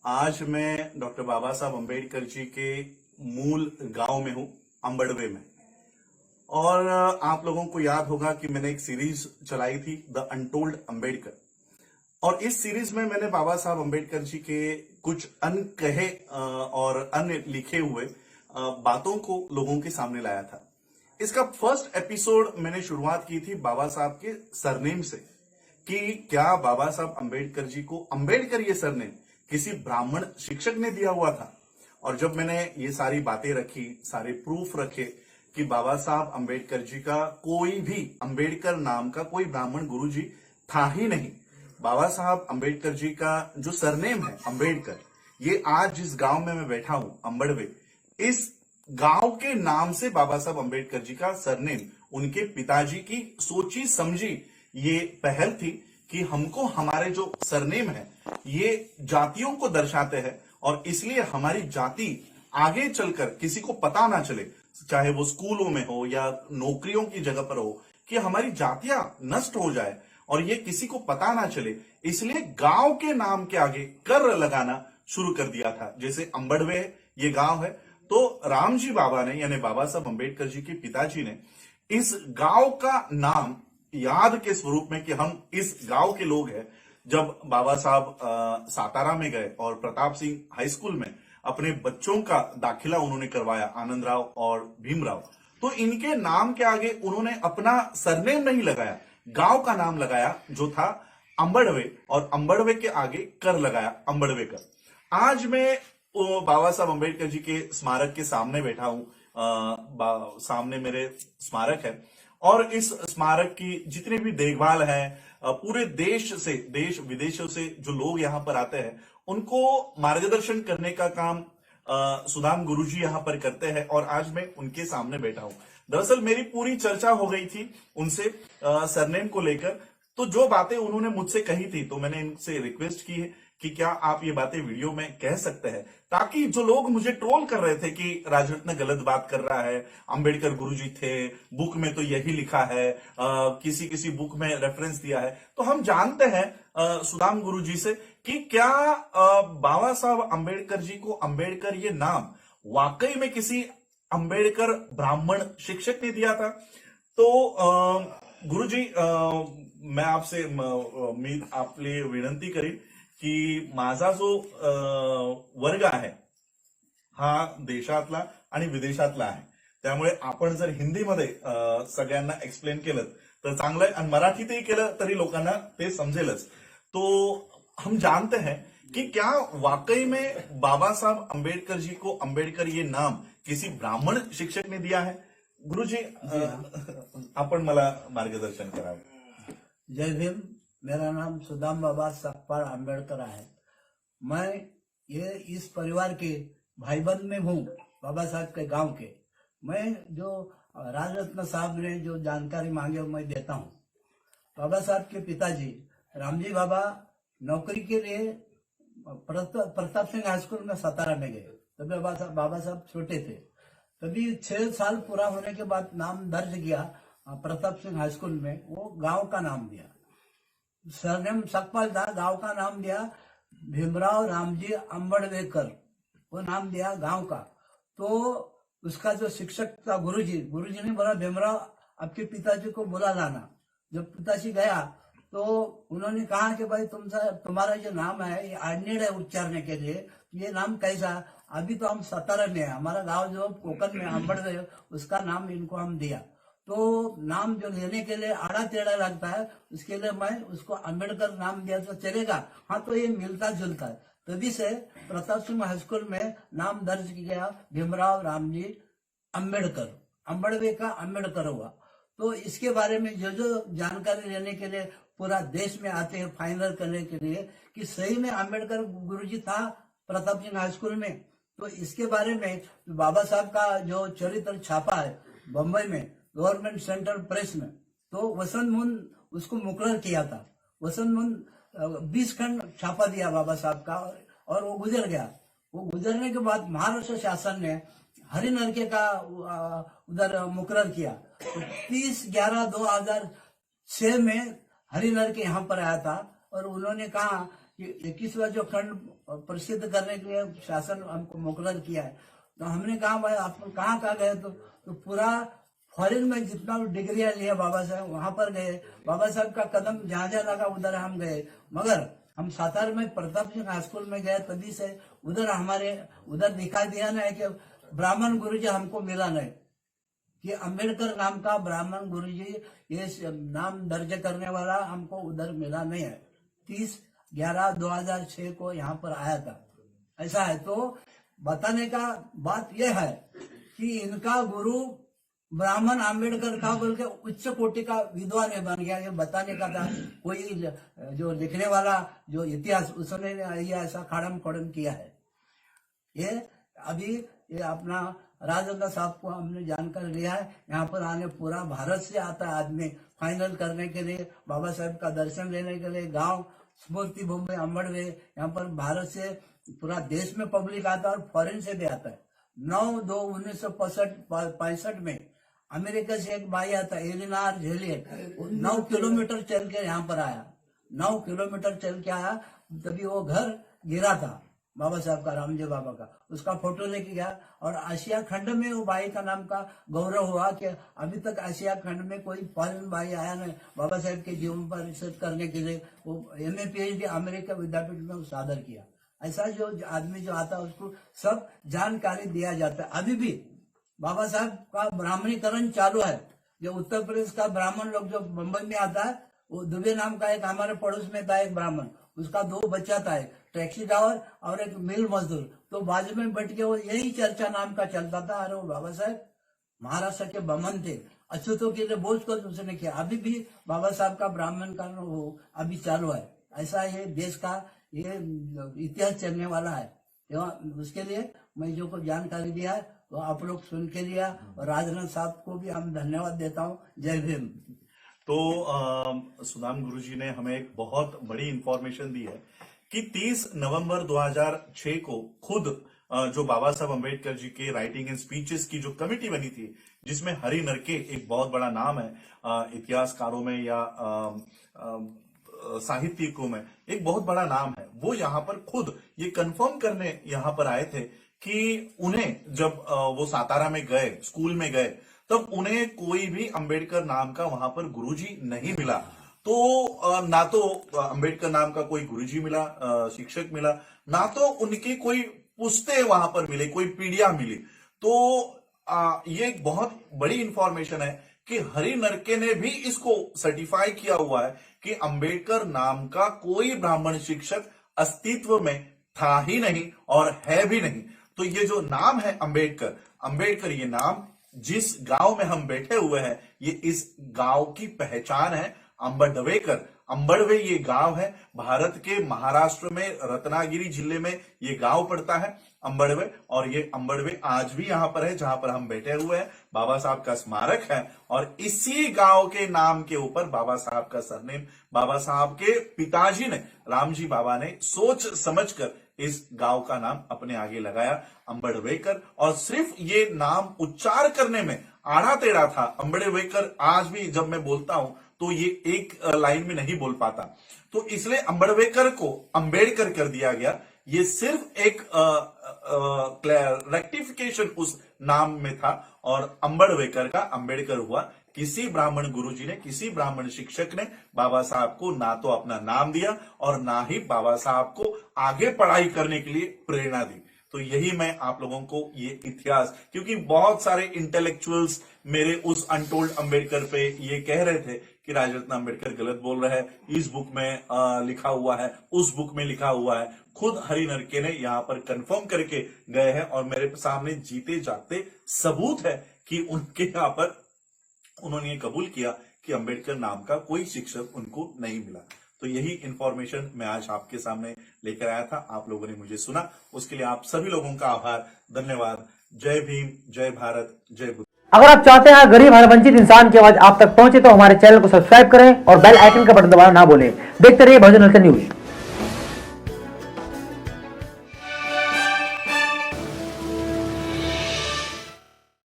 आज मैं डॉक्टर बाबा साहब अम्बेडकर जी के मूल गांव में हूं, अंबड़वे में। और आप लोगों को याद होगा कि मैंने एक सीरीज चलाई थी, द अनटोल्ड अम्बेडकर। और इस सीरीज में मैंने बाबा साहब अम्बेडकर जी के कुछ अनकहे और अन्य लिखे हुए बातों को लोगों के सामने लाया था। इसका फर्स्ट एपिसोड मैंने शुरुआत की थी बाबा साहब के सरनेम से, कि क्या बाबा साहब अम्बेडकर जी को अम्बेडकर ये सरनेम किसी ब्राह्मण शिक्षक ने दिया हुआ था। और जब मैंने ये सारी बातें रखी, सारे प्रूफ रखे कि बाबा साहब अम्बेडकर जी का कोई भी अम्बेडकर नाम का कोई ब्राह्मण गुरु जी था ही नहीं। बाबा साहब अम्बेडकर जी का जो सरनेम है अम्बेडकर, ये आज जिस गांव में मैं बैठा हूं, अंबड़वे, इस गांव के नाम से बाबा साहब अम्बेडकर जी का सरनेम उनके पिताजी की सोची समझी ये पहल थी कि हमको हमारे जो सरनेम है ये जातियों को दर्शाते हैं, और इसलिए हमारी जाति आगे चलकर किसी को पता ना चले, चाहे वो स्कूलों में हो या नौकरियों की जगह पर हो, कि हमारी जातियां नष्ट हो जाए और ये किसी को पता ना चले। इसलिए गांव के नाम के आगे कर लगाना शुरू कर दिया था। जैसे अंबड़वे ये गांव है, तो रामजी बाबा ने, यानी बाबा साहब अम्बेडकर जी के पिताजी ने, इस गांव का नाम याद के स्वरूप में कि हम इस गांव के लोग हैं, जब बाबा साहब सातारा में गए और प्रताप सिंह हाई स्कूल में अपने बच्चों का दाखिला उन्होंने करवाया, आनंद राव और भीमराव, तो इनके नाम के आगे उन्होंने अपना सरनेम नहीं लगाया, गांव का नाम लगाया जो था अंबड़वे, और अंबड़वे के आगे कर लगाया, अंबड़वेकर। आज मैं बाबा साहब अम्बेडकर जी के स्मारक के सामने बैठा हूं। सामने मेरे स्मारक है, और इस स्मारक की जितनी भी देखभाल है, पूरे देश से, देश विदेशों से जो लोग यहाँ पर आते हैं, उनको मार्गदर्शन करने का काम सुदाम गुरुजी यहाँ पर करते हैं, और आज मैं उनके सामने बैठा हूं। दरअसल मेरी पूरी चर्चा हो गई थी उनसे सरनेम को लेकर, तो जो बातें उन्होंने मुझसे कही थी, तो मैंने इनसे रिक्वेस्ट की है कि क्या आप ये बातें वीडियो में कह सकते हैं, ताकि जो लोग मुझे ट्रोल कर रहे थे कि राजरत्न गलत बात कर रहा है, अंबेडकर गुरुजी थे, बुक में तो यही लिखा है, किसी किसी बुक में रेफरेंस दिया है, तो हम जानते हैं सुदाम गुरुजी से कि क्या बाबा साहब अंबेडकर जी को अम्बेडकर ये नाम वाकई में किसी अंबेडकर ब्राह्मण शिक्षक ने दिया था। तो गुरुजी, मैं आपसे आपले विनंती करीन की माझा जो वर्ग आहे हा देशातला आणि विदेशातला आहे, त्यामुळे आपण जर हिंदीमध्ये सगळ्यांना एक्सप्लेन केलं तर चांगलं आहे, आणि मराठीतही केलं तरी लोकांना ते समजेलच। तो हम जानते हैं कि क्या वाकई में बाबा साहब अम्बेडकर जी को अम्बेडकर ये नाम किसी ब्राह्मण शिक्षक ने दिया है? गुरुजी, आपण मला मार्गदर्शन करावे। जय भीम। मेरा नाम सुदाम बाबा सकपाल अम्बेडकर है। मैं ये इस परिवार के भाईबंद में हूँ, बाबा साहब के गांव के। मैं जो राजरत्न साहब ने जो जानकारी मांगे मैं देता हूँ। बाबा साहब के पिताजी रामजी बाबा नौकरी के लिए प्रताप सिंह हाई स्कूल में सातारा में गए। तभी बाबा साहब छोटे थे। तभी 6 साल पूरा होने के बाद नाम दर्ज किया प्रताप सिंह हाई स्कूल में, वो गांव का नाम दिया, सरनेम सकपाल था, गांव का नाम दिया भीमराव रामजी अंबड़वेकर, वो नाम दिया गांव का। तो उसका जो शिक्षक था गुरुजी ने बोला भीमराव आपके पिताजी को बुला लाना। जब पिताजी गया तो उन्होंने कहा कि भाई तुम्हारा जो नाम है ये आडनेड है उच्चारने के लिए, ये नाम कैसा? अभी तो हम सातारा में है, हमारा गांव जो कोकन में अंबड़वे, उसका नाम इनको हम दिया। तो नाम जो लेने के लिए आड़ा टेढ़ा लगता है, उसके लिए मैं उसको अम्बेडकर नाम दिया तो चलेगा? हाँ, तो ये मिलता जुलता है। तभी से प्रताप सिंह हाई स्कूल में नाम दर्ज किया गया भीमराव रामजी अम्बेडकर, अंबड़वे का अम्बेडकर हुआ। तो इसके बारे में जो जानकारी लेने के लिए पूरा देश में आते हैं, फाइनल करने के लिए कि सही में अम्बेडकर गुरुजी था प्रताप सिंह हाई स्कूल में। तो इसके बारे में बाबा साहब का जो चरित्र छापा है बम्बई में गवर्नमेंट सेंट्रल प्रेस में, तो वसंत मुन उसको मुकर्रर किया था। वसंत मुन 20 खंड छापा दिया बाबा साहब का, और वो गुजर गया। वो गुजरने के बाद महाराष्ट्र शासन ने हरिनरके का उधर मुकर्रर किया। तो 30/11/2006 में हरिनरके यहाँ पर आया था, और उन्होंने कहा कि 21वां जो खंड प्रसिद्ध करने के लिए शासन हमको मुकर्रर किया है। तो हमने कहा भाई आप कहाँ गए? तो पूरा फॉरेन में जितना भी डिग्रियां लिया बाबा साहब वहां पर गए। बाबा साहब का कदम जहां जहां लगा उधर हम गए। मगर हम सातार में प्रताप सिंह हाई स्कूल में गए, तभी से उधर दिखा दिया ना है कि ब्राह्मण गुरुजी हमको मिला नहीं, कि अंबेडकर नाम का ब्राह्मण गुरुजी ये नाम दर्ज करने वाला हमको उधर मिला नहीं है। 30/11/2006 को यहाँ पर आया था। ऐसा है तो बताने का बात यह है कि इनका गुरु ब्राह्मण अंबेडकर था, बोल के उच्च कोटि का विद्वान बन गया। ये बताने का था। कोई जो लिखने वाला जो इतिहास उसने ये ऐसा खड़म खड़म किया है। ये अभी ये अपना राजेंद्र साहब को हमने जानकर लिया है। यहाँ पर आने पूरा भारत से आता है आदमी फाइनल करने के लिए, बाबा साहब का दर्शन लेने के लिए। गांव स्मृति भूमि अम्बड़वे, यहाँ पर भारत से पूरा देश में पब्लिक आता है और फॉरेन से भी आता है। 9/2/1965 में अमेरिका से एक भाई आता एलिनार झेलियट, 9 किलोमीटर चल के यहाँ पर आया। 9 किलोमीटर चल के आया, तभी वो घर गिरा था बाबा साहब का, रामदेव बाबा का। उसका फोटो लेके गया और आशिया खंड में वो भाई का नाम का गौरव हुआ कि अभी तक आशिया खंड में कोई फॉरेन भाई आया नहीं बाबा साहब के जीवन पर रिसर्च करने के लिए। वो MA PhD अमेरिका विद्यापीठ में वो सादर किया। ऐसा जो आदमी जो आता है उसको सब जानकारी दिया जाता है। अभी भी बाबा साहब का ब्राह्मणीकरण चालू है। जो उत्तर प्रदेश का ब्राह्मण लोग जो मुंबई में आता है, वो दुबे नाम का एक हमारे पड़ोस में था एक ब्राह्मण, उसका 2 बच्चा था, एक टैक्सी ड्राइवर और एक मिल मजदूर। तो बाजू में बैठ के वो यही चर्चा नाम का चलता था, अरे वो बाबा साहब महाराष्ट्र के बमन थे, अछूतों के लिए बोझ कर उसने किया। अभी भी बाबा साहब का ब्राह्मण का वो अभी चालू है। ऐसा ये देश का ये इतिहास चलने वाला है। उसके लिए मैं जो को जानकारी दिया है तो आप लोग सुन के लिया, और राजनाथ साहब को भी हम धन्यवाद देता हूँ। जय भीम। तो सुदाम गुरुजी ने हमें एक बहुत बड़ी इंफॉर्मेशन दी है कि 30 नवंबर 2006 को खुद जो बाबा साहब अम्बेडकर जी के राइटिंग एंड स्पीचेस की जो कमेटी बनी थी, जिसमें हरि नरके एक बहुत बड़ा नाम है इतिहासकारों में या साहित्यिकों में एक बहुत बड़ा नाम है, वो यहाँ पर खुद ये कंफर्म करने यहाँ पर आए थे कि उन्हें जब वो सातारा में गए, स्कूल में गए, तब उन्हें कोई भी अंबेडकर नाम का वहां पर गुरुजी नहीं मिला। तो ना तो अंबेडकर नाम का कोई गुरुजी मिला, शिक्षक मिला, ना तो उनकी कोई पुस्तें वहां पर मिले, कोई पीढ़ियां मिली। तो ये एक बहुत बड़ी इंफॉर्मेशन है कि हरि नरके ने भी इसको सर्टिफाई किया हुआ है कि अंबेडकर नाम का कोई ब्राह्मण शिक्षक अस्तित्व में था ही नहीं और है भी नहीं। तो ये जो नाम है अंबेडकर ये नाम जिस गांव में हम बैठे हुए हैं, ये इस गांव की पहचान है। अंबड़वे ये गांव है। भारत के महाराष्ट्र में रत्नागिरी जिले में ये गांव पड़ता है अंबड़वे, और ये अंबड़वे आज भी यहां पर है जहां पर हम बैठे हुए हैं। बाबा साहब का स्मारक है और इसी गांव के नाम के ऊपर बाबा साहब का सरनेम, बाबा साहब के पिताजी ने, रामजी बाबा ने सोच समझकर इस गांव का नाम अपने आगे लगाया अंबड़वेकर। और सिर्फ ये नाम उच्चार करने में आड़ा टेढ़ा था। अंबड़वेकर आज भी जब मैं बोलता हूं तो ये एक लाइन में नहीं बोल पाता, तो इसलिए अंबड़वेकर को अंबेडकर कर दिया गया। ये सिर्फ एक रेक्टिफिकेशन उस नाम में था और अंबड़वेकर का अंबेडकर हुआ। किसी ब्राह्मण गुरुजी ने, किसी ब्राह्मण शिक्षक ने बाबा साहब को ना तो अपना नाम दिया और ना ही बाबा साहब को आगे पढ़ाई करने के लिए प्रेरणा दी। तो यही मैं आप लोगों को ये इतिहास, क्योंकि बहुत सारे इंटेलेक्चुअल्स मेरे उस अनटोल्ड अंबेडकर पे ये कह रहे थे कि राजरत्न अंबेडकर गलत बोल रहा है, इस बुक में लिखा हुआ है, उस बुक में लिखा हुआ है। खुद हरि नरके ने यहाँ पर कंफर्म करके गए हैं और मेरे सामने जीते जागते सबूत है कि उनके यहाँ पर उन्होंने ये कबूल किया कि अंबेडकर नाम का कोई शिक्षक उनको नहीं मिला। तो यही इंफॉर्मेशन मैं आज आपके सामने लेकर आया था। आप लोगों ने मुझे सुना, उसके लिए आप सभी लोगों का आभार, धन्यवाद। जय भीम, जय भारत, जय बुद्ध। अगर आप चाहते हैं गरीब हर वंचित इंसान की आवाज आप तक पहुंचे तो हमारे चैनल को सब्सक्राइब करें और बेल आइकन का बटन दबाना ना भूलें। देखते रहिए भजन न्यूज।